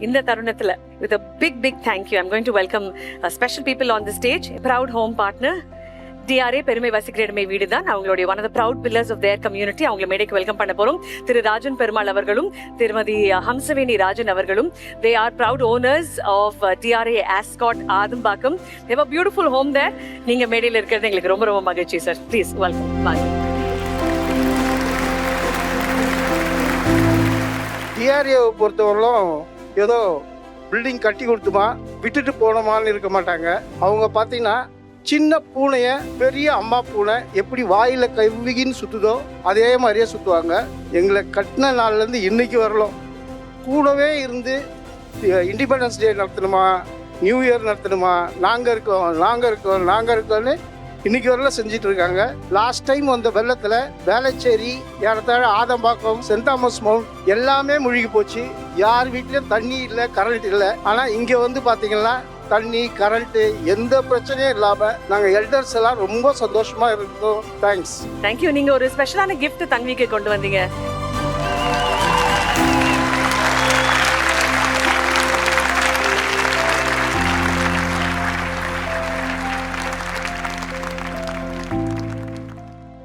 இந்த தருணத்துல with a big thank you I'm going to welcome special people on the stage. Proud home partner DRA பெருமை வசிக்கிற வீடு தான் அவங்களுடைய one of the proud pillars of their community. அவங்களை மேடைக்கு வெல்கம் பண்ண போறோம். திரு ராஜன் பெருமாள் அவர்களும் திருமதி ஹம்சவேணி ராஜன் அவர்களும் they are proud owners of DRA Ascot Adambakkam. They have a beautiful home there. நீங்க மேடையில் இருக்கிறது எங்களுக்கு ரொம்ப மகிழ்ச்சி சார். Please welcome. டிஆர்ஏவை பொறுத்தவரையிலும் ஏதோ பில்டிங் கட்டி கொடுத்துமா விட்டுட்டு போனோமான்னு இருக்க மாட்டாங்க. அவங்க பார்த்தீங்கன்னா சின்ன பூனையை பெரிய அம்மா பூனை எப்படி வாயில் கவ்விகின்னு சுற்றுதோ அதே மாதிரியே சுற்றுவாங்க. எங்களை கட்டின நாள்லேருந்து இன்னைக்கு வரலாம் கூடவே இருந்து இண்டிபெண்டன்ஸ் டே நடத்தணுமா, நியூ இயர் நடத்தணுமா, நாங்கள் இருக்கோம்னு இன்னைக்கு வரல செஞ்சுட்டு இருக்காங்க. லாஸ்ட் டைம் வந்த வெள்ளத்தில் வேளச்சேரி, ஏறத்தாழ ஆதம்பாக்கம், சென்ட் தாமஸ் மவுண்ட் எல்லாமே முழுகி போச்சு. யார் வீட்லேயும் தண்ணி இல்லை, கரண்ட் இல்லை. ஆனால் இங்கே வந்து பார்த்தீங்கன்னா தண்ணி, கரண்ட்டு எந்த பிரச்சனையும் இல்லாமல் நாங்கள் எல்டர்ஸ் எல்லாம் ரொம்ப சந்தோஷமாக இருந்தோம். தேங்க்ஸ். தேங்க்யூ. நீங்கள் ஒரு ஸ்பெஷலான கிஃப்ட் தன்விக்கு கொண்டு வந்தீங்க.